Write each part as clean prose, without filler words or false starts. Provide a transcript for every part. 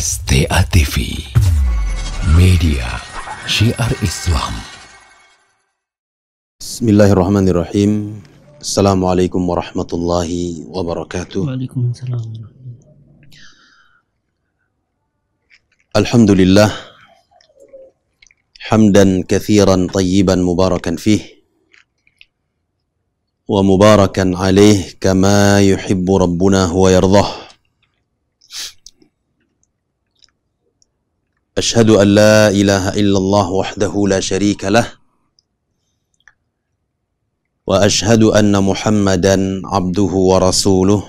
STA TV, media syiar Islam. Bismillahirrahmanirrahim. Assalamualaikum warahmatullahi wabarakatuh. Waalaikumsalam. Alhamdulillah, hamdan katsiran tayyiban mubarakan fih, wa mubarakan alaih kama yuhibbu rabbuna wa yardah. Ashhadu an la ilaha illallah wahdahu la syarika lah, wa ashhadu anna Muhammadan abduhu wa rasuluh.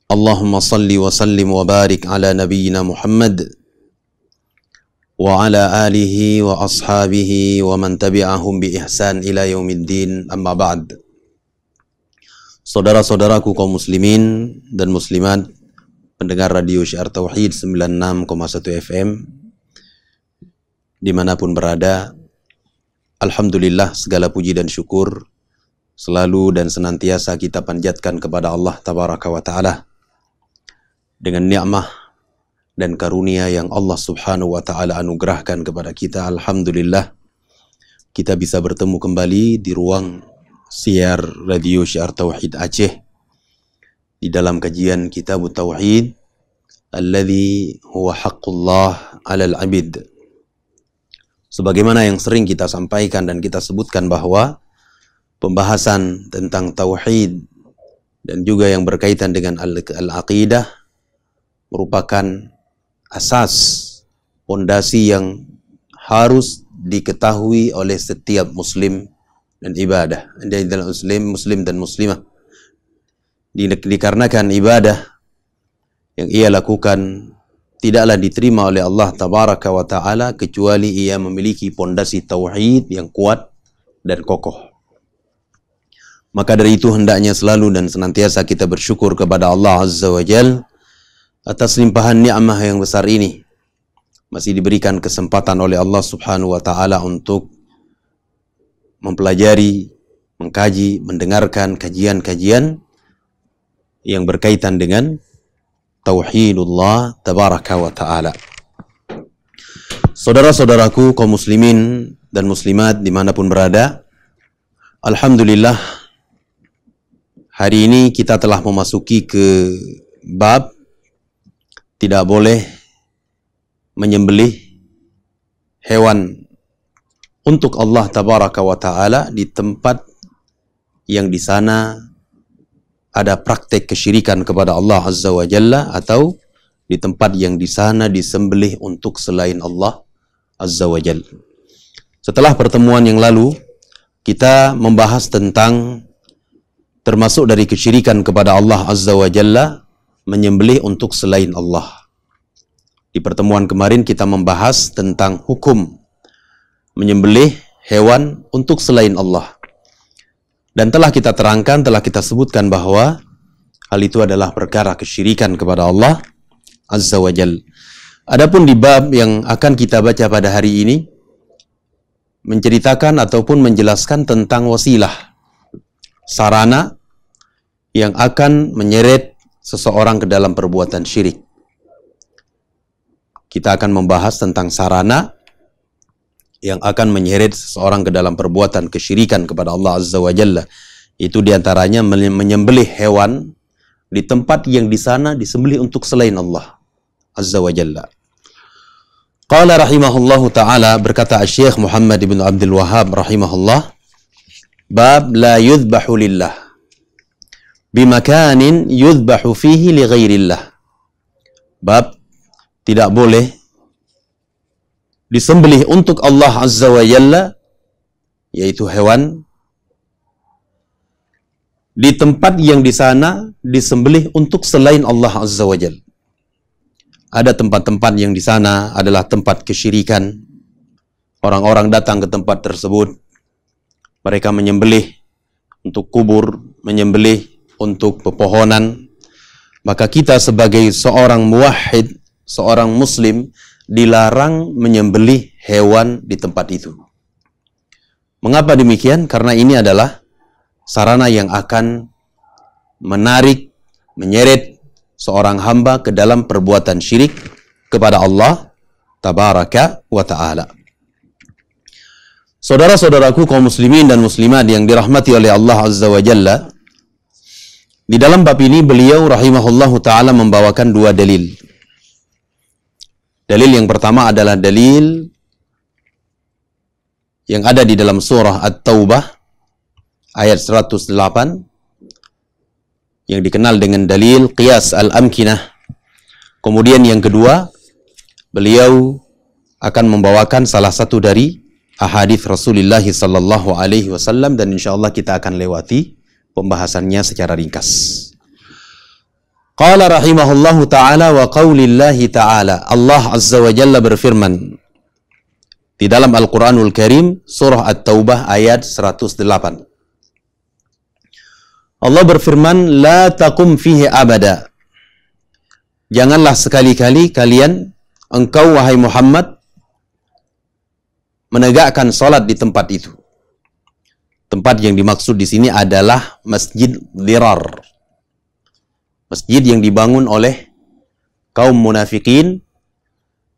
Allahumma salli wa sallim wa barik ala nabiyyina Muhammad wa ala alihi wa ashabihi wa man tabi'ahum bi ihsan ila yaumiddin, amma ba'd. Saudara-saudaraku kaum muslimin dan muslimat, pendengar radio Syiar Tauhid 96,1 FM dimanapun berada, alhamdulillah segala puji dan syukur selalu dan senantiasa kita panjatkan kepada Allah Tabaraka wa Ta'ala dengan nikmah dan karunia yang Allah Subhanahu wa Ta'ala anugerahkan kepada kita. Alhamdulillah kita bisa bertemu kembali di ruang siar radio Syiar Tauhid Aceh di dalam kajian Kitab Tauhid alladzi huwa haqqullah 'alal 'abid. Sebagaimana yang sering kita sampaikan dan kita sebutkan bahwa pembahasan tentang tauhid dan juga yang berkaitan dengan al-aqidah merupakan asas, pondasi yang harus diketahui oleh setiap muslim dan ibadah, adalah muslim dan muslimah. Dikarenakan ibadah yang ia lakukan tidaklah diterima oleh Allah Tabaraka wa Ta'ala kecuali ia memiliki pondasi tauhid yang kuat dan kokoh. Maka dari itu hendaknya selalu dan senantiasa kita bersyukur kepada Allah Azza wa Jal atas limpahan nikmah yang besar ini. Masih diberikan kesempatan oleh Allah Subhanahu wa Ta'ala untuk mempelajari, mengkaji, mendengarkan kajian-kajian yang berkaitan dengan Tauhidullah Tabaraka wa Ta'ala. Saudara-saudaraku kaum muslimin dan muslimat dimanapun berada, alhamdulillah hari ini kita telah memasuki ke bab tidak boleh menyembelih hewan untuk Allah Tabaraka wa Ta'ala di tempat yang di sana ada praktek kesyirikan kepada Allah Azza wa Jalla, atau di tempat yang di sana disembelih untuk selain Allah Azza wa Jalla. Setelah pertemuan yang lalu kita membahas tentang termasuk dari kesyirikan kepada Allah Azza wa Jalla menyembelih untuk selain Allah. Di pertemuan kemarin kita membahas tentang hukum menyembelih hewan untuk selain Allah. Dan telah kita terangkan, telah kita sebutkan bahwa hal itu adalah perkara kesyirikan kepada Allah Azza wa Jal. Adapun di bab yang akan kita baca pada hari ini menceritakan ataupun menjelaskan tentang wasilah, sarana yang akan menyeret seseorang ke dalam perbuatan syirik. Kita akan membahas tentang sarana yang akan menyeret seseorang ke dalam perbuatan kesyirikan kepada Allah Azza wa Jalla. Itu diantaranya menyembelih hewan di tempat yang di sana disembelih untuk selain Allah Azza wa Jalla. Qala rahimahullahu ta'ala, berkata Syekh Muhammad ibn Abdul Wahhab rahimahullah, bab la yudhbahu lillah bimakanin yudhbahu fihi li ghairillah. Bab tidak boleh disembelih untuk Allah Azza wa Jalla, yaitu hewan, di tempat yang di sana disembelih untuk selain Allah Azza wa Jalla. Ada tempat-tempat yang di sana adalah tempat kesyirikan. Orang-orang datang ke tempat tersebut, mereka menyembelih untuk kubur, menyembelih untuk pepohonan. Maka kita sebagai seorang muwahhid, seorang muslim, dilarang menyembelih hewan di tempat itu. Mengapa demikian? Karena ini adalah sarana yang akan menarik, menyeret seorang hamba ke dalam perbuatan syirik kepada Allah tabaraka wa ta'ala. Saudara-saudaraku kaum muslimin dan muslimat yang dirahmati oleh Allah azza wa jalla, di dalam bab ini beliau rahimahullahu ta'ala membawakan dua dalil. Dalil yang pertama adalah dalil yang ada di dalam surah At-Taubah ayat 108 yang dikenal dengan dalil qiyas al-amkinah. Kemudian yang kedua, beliau akan membawakan salah satu dari ahadits Rasulullah sallallahu alaihi wasallam, dan insyaallah kita akan lewati pembahasannya secara ringkas. Qala rahimahullahu ta'ala wa qaulillahi ta'ala, Allah azza wa jalla berfirman di dalam Al-Quranul Karim surah At-Taubah ayat 108. Allah berfirman, la taqum fihi abada. Janganlah sekali-kali kalian, engkau wahai Muhammad, menegakkan salat di tempat itu. Tempat yang dimaksud di sini adalah Masjid Dirar. Masjid yang dibangun oleh kaum munafikin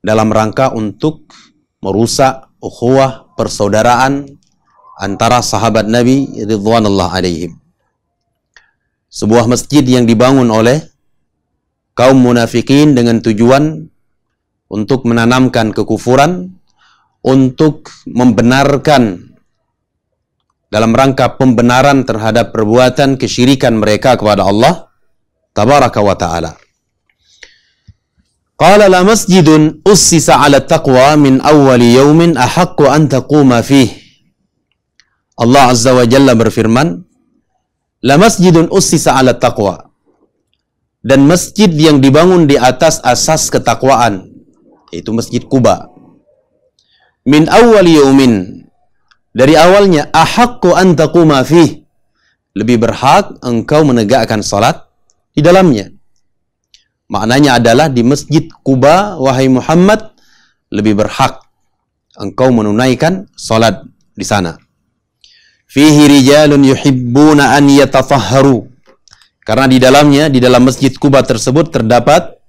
dalam rangka untuk merusak ukhuwah persaudaraan antara sahabat Nabi ridwanullah alaihim. Sebuah masjid yang dibangun oleh kaum munafikin dengan tujuan untuk menanamkan kekufuran, untuk membenarkan dalam rangka pembenaran terhadap perbuatan kesyirikan mereka kepada Allah tabaraka wa ta'ala. Qala la masjidun ussisa 'ala taqwa min awwali yawmin ahaqqu an taquma fih. Allah azza wa jalla berfirman, la masjidun ussisa 'ala taqwa. Dan masjid yang dibangun di atas asas ketakwaan, yaitu Masjid Quba. Min awwali yawmin, dari awalnya, ahaqqu an taquma fih, lebih berhak engkau menegakkan salat di dalamnya. Maknanya adalah di Masjid Quba, wahai Muhammad, lebih berhak engkau menunaikan salat di sana. Fihi rijalun yuhibbuna an yatatahharu, karena di dalamnya, di dalam Masjid Quba tersebut terdapat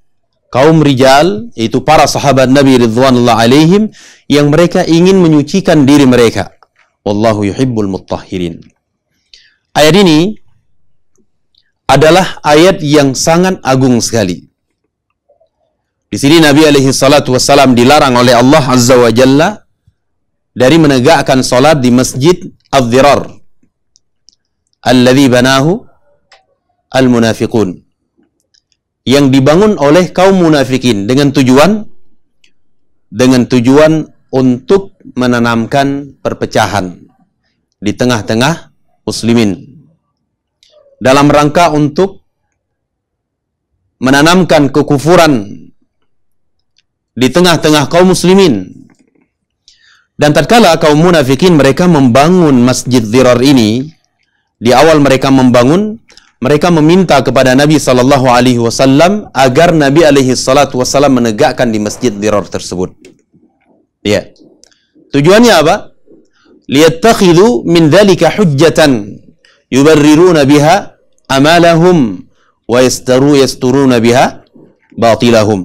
kaum rijal, yaitu para sahabat Nabi ridwanullah alaihim, yang mereka ingin menyucikan diri mereka. Wallahu yuhibbul mutahhirin. Ayat ini adalah ayat yang sangat agung sekali. Di sini Nabi alaihi salatu wassalam dilarang oleh Allah azza wa jalla dari menegakkan salat di Masjid Ad-Dirar alladzi banahu al-munafiqun, yang dibangun oleh kaum munafikin dengan tujuan untuk menanamkan perpecahan di tengah-tengah muslimin, dalam rangka untuk menanamkan kekufuran di tengah-tengah kaum muslimin. Dan tatkala kaum munafikin mereka membangun Masjid Dirar ini, di awal mereka membangun, mereka meminta kepada Nabi sallallahu alaihi wasallam agar Nabi alaihi salatu wasallam menegakkan di Masjid Dirar tersebut. Ya. Tujuannya apa? Liyattakhidhu min dzalika hujjatan yubarriruna biha amalahum wa yasturuna biha batilahum.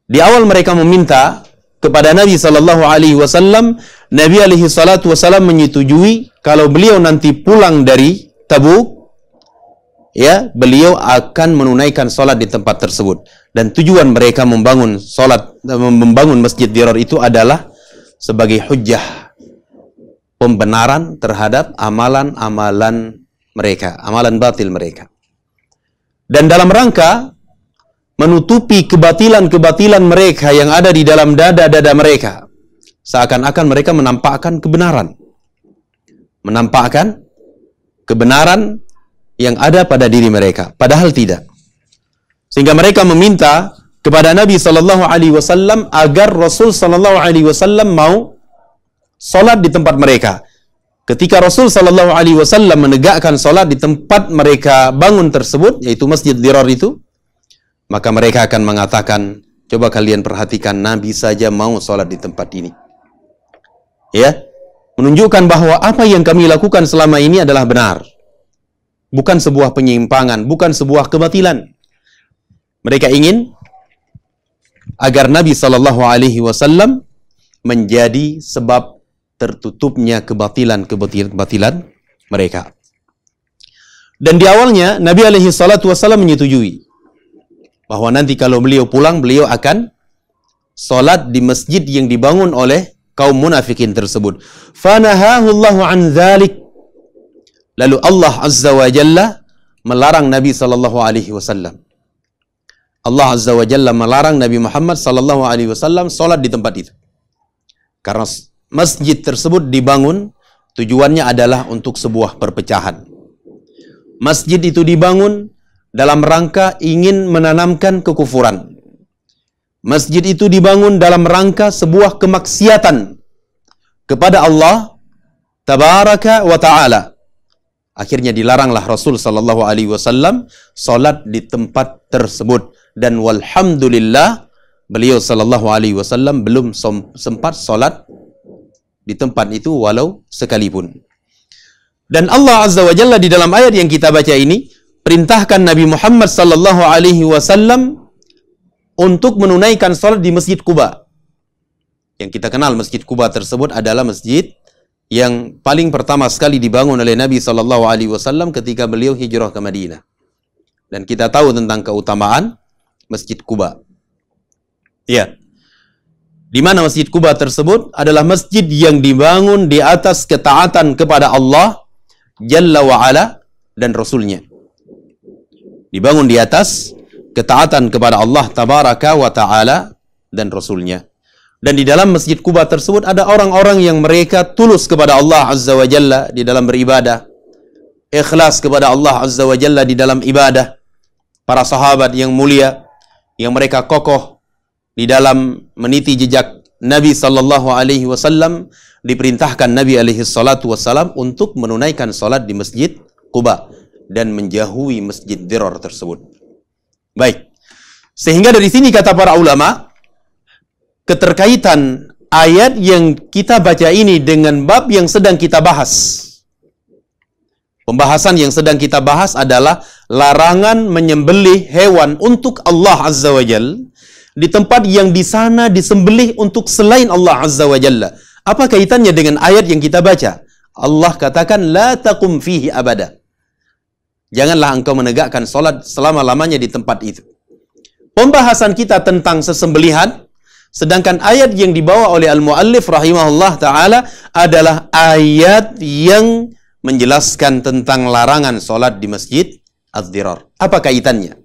Di awal mereka meminta kepada Nabi sallallahu alaihi wasallam, Nabi alaihi salatu wasallam menyetujui kalau beliau nanti pulang dari Tabuk, ya, beliau akan menunaikan salat di tempat tersebut. Dan tujuan mereka membangun Masjid Dirar itu adalah sebagai hujjah pembenaran terhadap amalan-amalan mereka, amalan batil mereka. Dan dalam rangka menutupi kebatilan-kebatilan mereka yang ada di dalam dada-dada mereka, seakan-akan mereka menampakkan kebenaran. Menampakkan kebenaran yang ada pada diri mereka, padahal tidak. Sehingga mereka meminta kepada Nabi sallallahu alaihi wasallam agar Rasul sallallahu alaihi wasallam mau salat di tempat mereka. Ketika Rasul sallallahu alaihi wasallam menegakkan salat di tempat mereka bangun tersebut, yaitu Masjid Dirar itu, maka mereka akan mengatakan, coba kalian perhatikan, Nabi saja mau salat di tempat ini. Ya, menunjukkan bahwa apa yang kami lakukan selama ini adalah benar. Bukan sebuah penyimpangan, bukan sebuah kebatilan. Mereka ingin agar Nabi SAW menjadi sebab tertutupnya kebatilan mereka. Dan di awalnya Nabi SAW menyetujui bahwa nanti kalau beliau pulang, beliau akan salat di masjid yang dibangun oleh kaum munafikin tersebut. Fanahahu Allahu an dzalik. Lalu Allah Azza wa Jalla melarang Nabi SAW. Allah Azza wa Jalla melarang Nabi Muhammad SAW salat di tempat itu. Karena masjid tersebut dibangun, tujuannya adalah untuk sebuah perpecahan. Masjid itu dibangun dalam rangka ingin menanamkan kekufuran. Masjid itu dibangun dalam rangka sebuah kemaksiatan kepada Allah Tabaraka wa Ta'ala. Akhirnya dilaranglah Rasul SAW salat di tempat tersebut. Dan walhamdulillah beliau SAW belum sempat salat di tempat itu walau sekalipun. Dan Allah Azza wa Jalla di dalam ayat yang kita baca ini perintahkan Nabi Muhammad SAW untuk menunaikan salat di Masjid Quba. Yang kita kenal Masjid Quba tersebut adalah masjid yang paling pertama sekali dibangun oleh Nabi SAW ketika beliau hijrah ke Madinah. Dan kita tahu tentang keutamaan Masjid Quba. Ya. Di mana Masjid Quba tersebut adalah masjid yang dibangun di atas ketaatan kepada Allah Jalla wa'ala dan Rasulnya. Dibangun di atas ketaatan kepada Allah Tabaraka wa Ta'ala dan Rasulnya. Dan di dalam Masjid Quba tersebut ada orang-orang yang mereka tulus kepada Allah Azza wa Jalla di dalam beribadah. Ikhlas kepada Allah Azza wa Jalla di dalam ibadah. Para sahabat yang mulia, yang mereka kokoh di dalam meniti jejak Nabi SAW, diperintahkan Nabi SAW untuk menunaikan salat di Masjid Quba dan menjauhi Masjid Dirar tersebut. Baik. Sehingga dari sini kata para ulama, keterkaitan ayat yang kita baca ini dengan bab yang sedang kita bahas. Pembahasan yang sedang kita bahas adalah larangan menyembelih hewan untuk Allah Azza wa Jalla di tempat yang di sana disembelih untuk selain Allah Azza wa Jalla. Apa kaitannya dengan ayat yang kita baca? Allah katakan, la taqum fihi abada. Janganlah engkau menegakkan salat selama-lamanya di tempat itu. Pembahasan kita tentang sesembelihan, sedangkan ayat yang dibawa oleh al-muallif rahimahullah ta'ala adalah ayat yang menjelaskan tentang larangan salat di Masjid Az-Dirar. Apa kaitannya?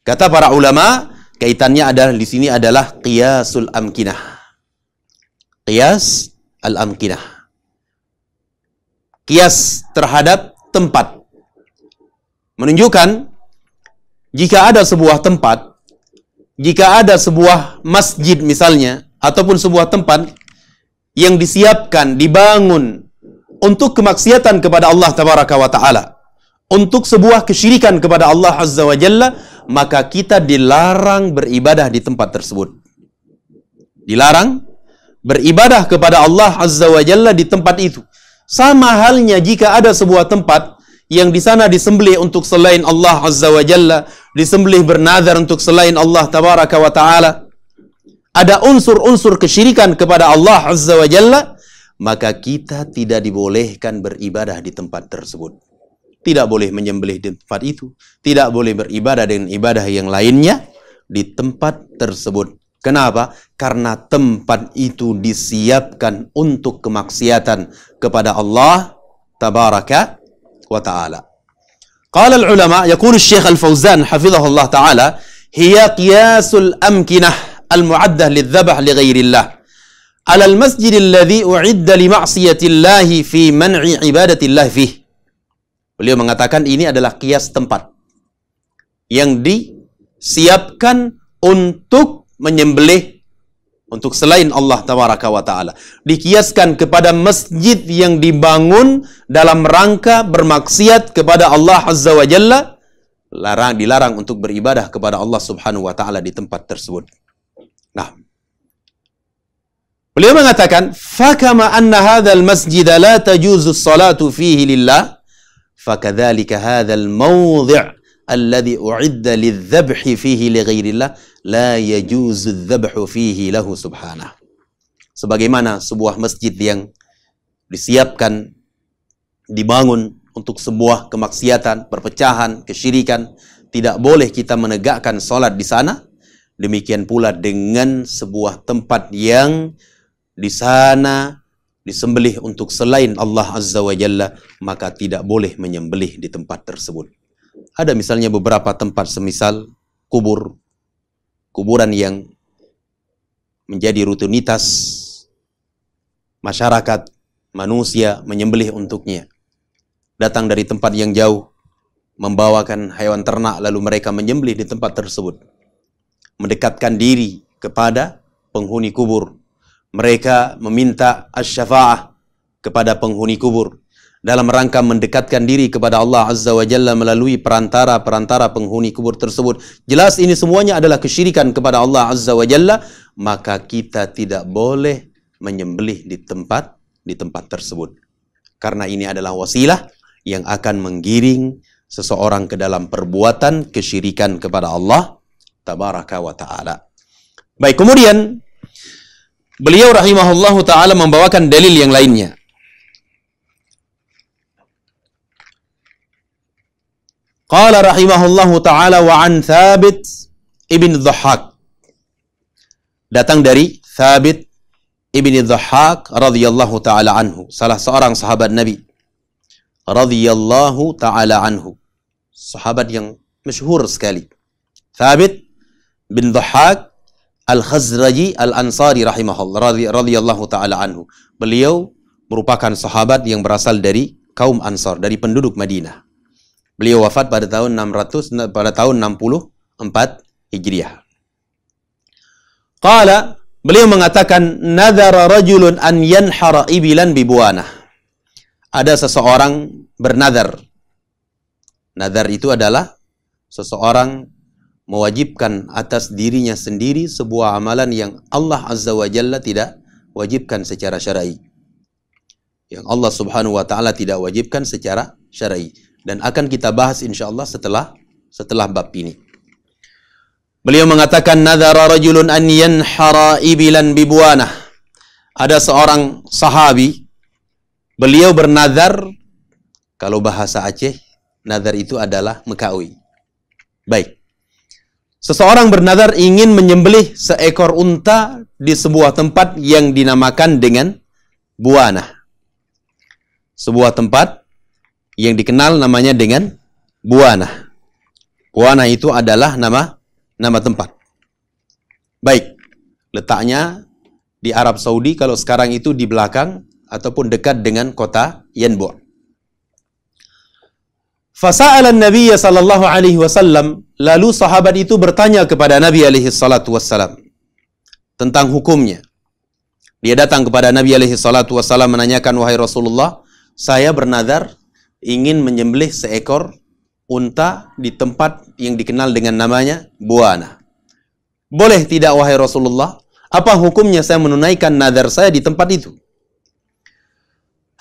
Kata para ulama, kaitannya adalah di sini adalah qiyasul amkinah. Qiyas al-amkinah. Qiyas terhadap tempat. Menunjukkan jika ada sebuah tempat, jika ada sebuah masjid misalnya, ataupun sebuah tempat yang disiapkan, dibangun untuk kemaksiatan kepada Allah Tabaraka wa Ta'ala, untuk sebuah kesyirikan kepada Allah Azza wa Jalla, maka kita dilarang beribadah di tempat tersebut. Dilarang beribadah kepada Allah Azza wa Jalla di tempat itu. Sama halnya jika ada sebuah tempat yang di sana disembelih untuk selain Allah Azza wa Jalla, disembelih bernazar untuk selain Allah Tabaraka wa Ta'ala, ada unsur-unsur kesyirikan kepada Allah Azza wa Jalla, maka kita tidak dibolehkan beribadah di tempat tersebut. Tidak boleh menyembelih di tempat itu, tidak boleh beribadah dengan ibadah yang lainnya di tempat tersebut. Kenapa? Karena tempat itu disiapkan untuk kemaksiatan kepada Allah Tabaraka wa Ta'ala. Qala al-ulama, yaqulu Syekh Al-Fauzan hafizahullah ta'ala, hiya qiyasul amkinah al-mu'addah lidh-dhabh li ghairillah ala al-masjid alladhi u'idda li ma'siyatillahi fi man'i ibadatillah fihi. Beliau mengatakan ini adalah qiyas tempat yang disiapkan untuk menyembelih untuk selain Allah Tabaraka wa Ta'ala. Dikiaskan kepada masjid yang dibangun dalam rangka bermaksiat kepada Allah Azza wa Jalla. Dilarang untuk beribadah kepada Allah Subhanahu wa Ta'ala di tempat tersebut. Nah, beliau mengatakan, fakama anna hadzal masjid la tajuzu as-salatu fihi lillah, fakadzalika hadzal mawdhi' alladhi u'idda lidh-dhabhi fihi li ghairillah la yajuzu adh-dhabhu fihi lahu subhanahu. Sebagaimana sebuah masjid yang disiapkan, dibangun untuk sebuah kemaksiatan, perpecahan, kesyirikan, tidak boleh kita menegakkan salat di sana. Demikian pula dengan sebuah tempat yang di sana disembelih untuk selain Allah Azza wa Jalla, maka tidak boleh menyembelih di tempat tersebut. Ada misalnya beberapa tempat semisal kuburan yang menjadi rutinitas masyarakat, manusia menyembelih untuknya. Datang dari tempat yang jauh, membawakan hewan ternak, lalu mereka menyembelih di tempat tersebut. Mendekatkan diri kepada penghuni kubur. Mereka meminta asy-syafa'ah kepada penghuni kubur dalam rangka mendekatkan diri kepada Allah Azza wa Jalla melalui perantara penghuni kubur tersebut. Jelas ini semuanya adalah kesyirikan kepada Allah Azza wa Jalla, maka kita tidak boleh menyembelih di tempat tersebut. Karena ini adalah wasilah yang akan menggiring seseorang ke dalam perbuatan kesyirikan kepada Allah Tabaraka wa Ta'ala. Baik, kemudian beliau rahimahullahu ta'ala membawakan dalil yang lainnya. Qala rahimahullahu ta'ala wa an Thabit ibn Dhahhak. Datang dari Thabit ibn Dhahhak radhiyallahu ta'ala anhu, salah seorang sahabat Nabi radhiyallahu ta'ala anhu, sahabat yang masyhur sekali. Thabit bin Dhahhak Al-Khazraji Al-Ansari rahimahullah radhiyallahu ta'ala anhu. Beliau merupakan sahabat yang berasal dari kaum Ansar, dari penduduk Madinah. Beliau wafat pada tahun 64 Hijriah. Qala, beliau mengatakan, nadhara rajulun an yanhara ibilan bibuanah. Ada seseorang bernadar. Nadar itu adalah seseorang mewajibkan atas dirinya sendiri sebuah amalan yang Allah Azza wa Jalla tidak wajibkan secara syar'i. Yang Allah Subhanahu wa Ta'ala tidak wajibkan secara syar'i. Dan akan kita bahas insyaallah setelah bab ini. Beliau mengatakan, nadhara rajulun an yanhara ibilan bibuanah. Ada seorang sahabi, beliau bernadar, kalau bahasa Aceh, nadar itu adalah mekawi. Baik. Seseorang bernadar ingin menyembelih seekor unta di sebuah tempat yang dinamakan dengan buanah. Sebuah tempat yang dikenal namanya dengan buanah. Buanah itu adalah nama tempat. Baik, letaknya di Arab Saudi, kalau sekarang itu di belakang ataupun dekat dengan kota Yanbu'. Fasa'ala Nabi sallallahu alaihi wasallam, lalu sahabat itu bertanya kepada Nabi alaihi salatu wassalam tentang hukumnya. Dia datang kepada Nabi alaihi salatu wassalam menanyakan, wahai Rasulullah, saya bernadar ingin menyembelih seekor unta di tempat yang dikenal dengan namanya buana. Boleh tidak wahai Rasulullah? Apa hukumnya saya menunaikan nadar saya di tempat itu?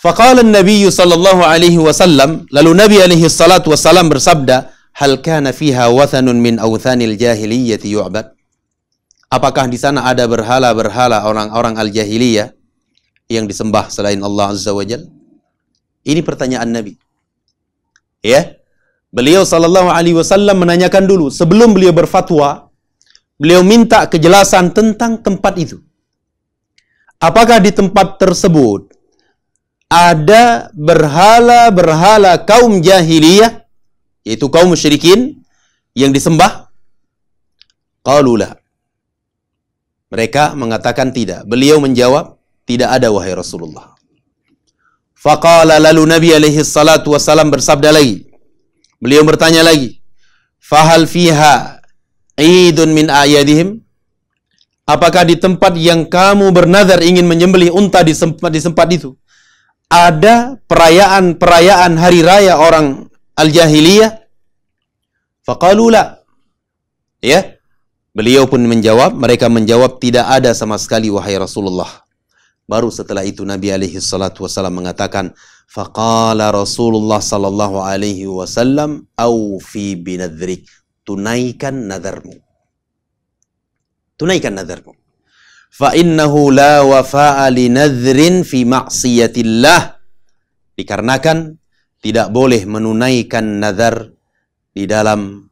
Faqala an-nabiy sallallahu alaihi wasallam, lalu Nabi alaihi salatu wasallam bersabda, hal kana fiha wathanun min awthanil jahiliyyati yu'bad? Apakah di sana ada berhala-berhala orang-orang al-jahiliyah yang disembah selain Allah Azza wa Jalla? Ini pertanyaan Nabi. Ya. Beliau sallallahu alaihi wasallam menanyakan dulu sebelum beliau berfatwa, beliau minta kejelasan tentang tempat itu. Apakah di tempat tersebut ada berhala-berhala kaum jahiliyah, yaitu kaum musyrikin yang disembah? Qalu la. Mereka mengatakan tidak. Beliau menjawab, tidak ada wahai Rasulullah. Faqala, lalu Nabi alaihi salatu wasallam bersabda lagi. Beliau bertanya lagi, fahal fiha idun min ayadihim? Apakah di tempat yang kamu bernazar ingin menyembelih unta di tempat itu ada perayaan hari raya orang al-jahiliyah? Faqalu la. Ya. Beliau pun menjawab, mereka menjawab tidak ada sama sekali wahai Rasulullah. Baru setelah itu Nabi alaihi salatu wasallam mengatakan, Faqala Rasulullah sallallahu alaihi wasallam, "Aufi binadrik." Tunaikan nadarmu. Tunaikan nadarmu. Fa innahu la wafa'a li nadhrin fi ma'siyatillah. Dikarenakan tidak boleh menunaikan nazar di dalam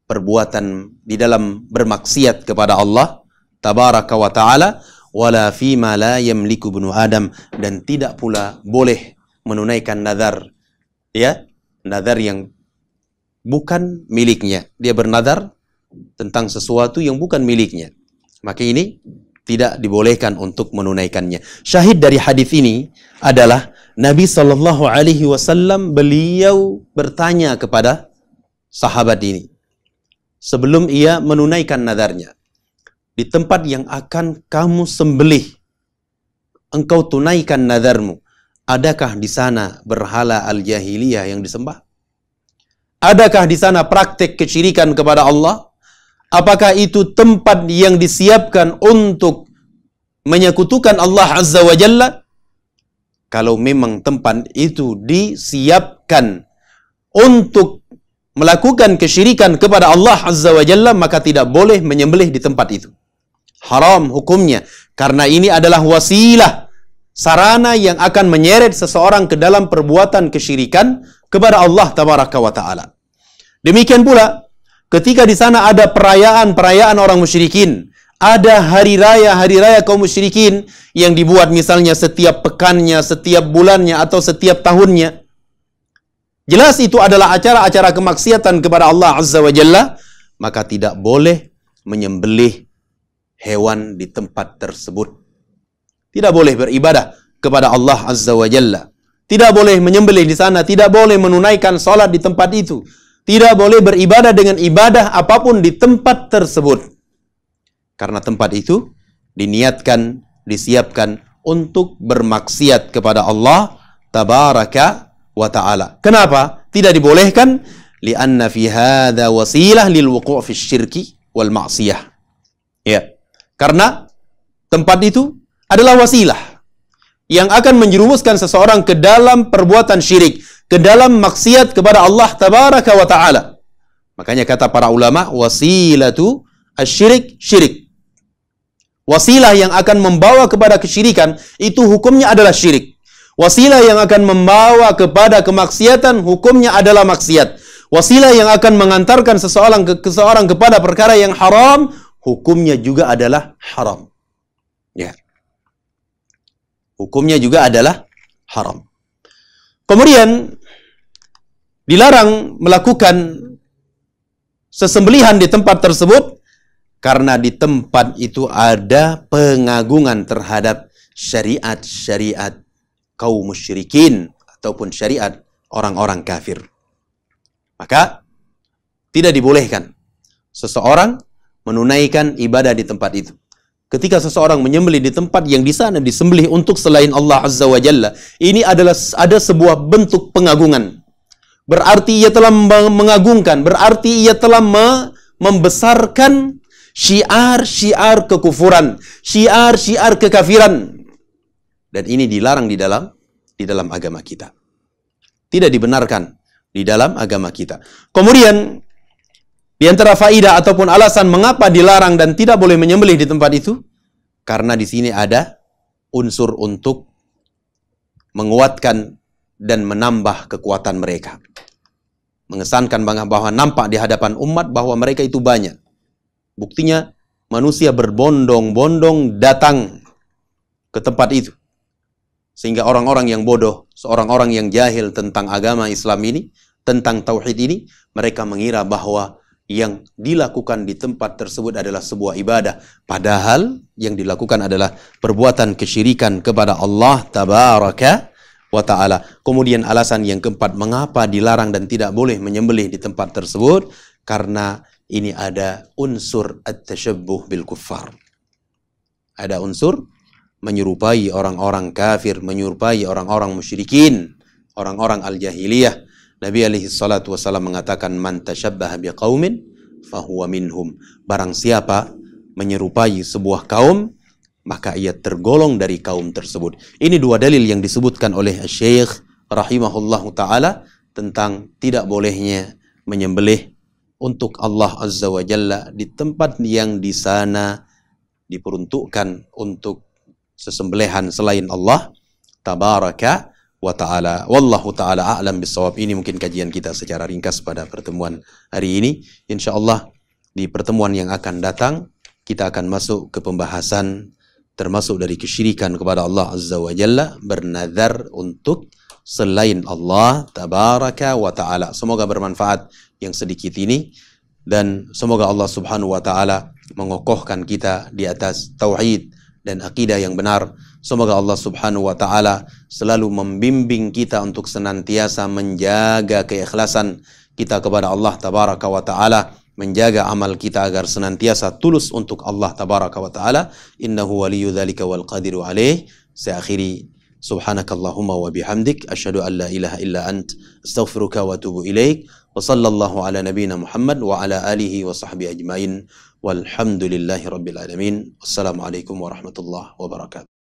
perbuatan, di dalam bermaksiat kepada Allah tabaraka wa ta'ala, wala fima la yamliku ibnu Adam, dan tidak pula boleh menunaikan nazar, ya, nazar yang bukan miliknya. Dia bernazar tentang sesuatu yang bukan miliknya, maka ini tidak dibolehkan untuk menunaikannya. Syahid dari hadis ini adalah Nabi sallallahu alaihi wasallam, beliau bertanya kepada sahabat ini sebelum ia menunaikan nazarnya, di tempat yang akan kamu sembelih, engkau tunaikan nazarmu, adakah di sana berhala al-jahiliyah yang disembah? Adakah di sana praktek kesyirikan kepada Allah? Apakah itu tempat yang disiapkan untuk menyekutukan Allah Azza wa Jalla? Kalau memang tempat itu disiapkan untuk melakukan kesyirikan kepada Allah Azza wa Jalla, maka tidak boleh menyembelih di tempat itu. Haram hukumnya, karena ini adalah wasilah, sarana yang akan menyeret seseorang ke dalam perbuatan kesyirikan kepada Allah tabaraka wa ta'ala. Demikian pula ketika di sana ada perayaan-perayaan orang musyrikin, ada hari raya kaum musyrikin yang dibuat misalnya setiap pekannya, setiap bulannya, atau setiap tahunnya. Jelas itu adalah acara-acara kemaksiatan kepada Allah Azza wa Jalla, maka tidak boleh menyembelih hewan di tempat tersebut. Tidak boleh beribadah kepada Allah Azza wa Jalla. Tidak boleh menyembelih di sana, tidak boleh menunaikan salat di tempat itu. Tidak boleh beribadah dengan ibadah apapun di tempat tersebut. Karena tempat itu diniatkan, disiapkan untuk bermaksiat kepada Allah tabaraka wa ta'ala. Kenapa tidak dibolehkan? Lianna fi hadha wasilah lil wuqu' fi syirki wal ma'siyah. Ya. Karena tempat itu adalah wasilah yang akan menjerumuskan seseorang ke dalam perbuatan syirik, ke dalam maksiat kepada Allah tabaraka wa ta'ala. Makanya kata para ulama, wasilatu asyirik syirik. Wasilah yang akan membawa kepada kesyirikan itu hukumnya adalah syirik. Wasilah yang akan membawa kepada kemaksiatan hukumnya adalah maksiat. Wasilah yang akan mengantarkan seseorang kepada perkara yang haram hukumnya juga adalah haram. Ya. Hukumnya juga adalah haram. Kemudian dilarang melakukan sesembelihan di tempat tersebut karena di tempat itu ada pengagungan terhadap syariat-syariat kaum musyrikin ataupun syariat orang-orang kafir. Maka tidak dibolehkan seseorang menunaikan ibadah di tempat itu. Ketika seseorang menyembelih di tempat yang di sana disembelih untuk selain Allah Azza wa Jalla, ini ada sebuah bentuk pengagungan. Berarti ia telah mengagungkan, berarti ia telah membesarkan syiar-syiar kekufuran, syiar-syiar kekafiran. Dan ini dilarang di dalam agama kita. Tidak dibenarkan di dalam agama kita. Kemudian di antara faidah ataupun alasan mengapa dilarang dan tidak boleh menyembelih di tempat itu, karena di sini ada unsur untuk menguatkan dan menambah kekuatan mereka. Mengesankan bahwa nampak di hadapan umat bahwa mereka itu banyak. Buktinya manusia berbondong-bondong datang ke tempat itu. Sehingga orang-orang yang bodoh, seorang-orang yang jahil tentang agama Islam ini, tentang tauhid ini, mereka mengira bahwa yang dilakukan di tempat tersebut adalah sebuah ibadah. Padahal yang dilakukan adalah perbuatan kesyirikan kepada Allah tabaraka wa ta'ala. Kemudian alasan yang keempat, mengapa dilarang dan tidak boleh menyembelih di tempat tersebut? Karena ini ada unsur at-tashabbuh bil kuffar. Ada unsur menyerupai orang-orang kafir, menyerupai orang-orang musyrikin, orang-orang al-jahiliyah. Nabi alaihi salatu wasallam mengatakan, man tashabbaha biqaumin fahuwa minhum. Barang siapa menyerupai sebuah kaum, maka ia tergolong dari kaum tersebut. Ini dua dalil yang disebutkan oleh Syekh rahimahullahu taala tentang tidak bolehnya menyembelih untuk Allah Azza wa Jalla di tempat yang di sana diperuntukkan untuk sesembelihan selain Allah tabaraka wa ta'ala. Wallahu ta'ala a'lam bissawab. Ini mungkin kajian kita secara ringkas pada pertemuan hari ini. InsyaAllah di pertemuan yang akan datang kita akan masuk ke pembahasan termasuk dari kesyirikan kepada Allah Azza wa Jalla, bernazar untuk selain Allah tabaraka wa ta'ala. Semoga bermanfaat yang sedikit ini, dan semoga Allah Subhanahu wa ta'ala mengokohkan kita di atas tauhid dan akidah yang benar. Semoga Allah Subhanahu wa ta'ala selalu membimbing kita untuk senantiasa menjaga keikhlasan kita kepada Allah tabaraka wa ta'ala, menjaga amal kita agar senantiasa tulus untuk Allah tabaraka wa ta'ala. Innahu waliyyu dzalika wal qadiru alaih. Saya akhiri, subhanakallahumma wa bihamdik, asyhadu an la ilaha illa ant, astaghfiruka wa atubu ilaik. Wa sallallahu ala nabiyyina Muhammad wa ala alihi wa sahbihi ajmain. Walhamdulillahi rabbil alamin. Wassalamualaikum warahmatullahi wabarakatuh.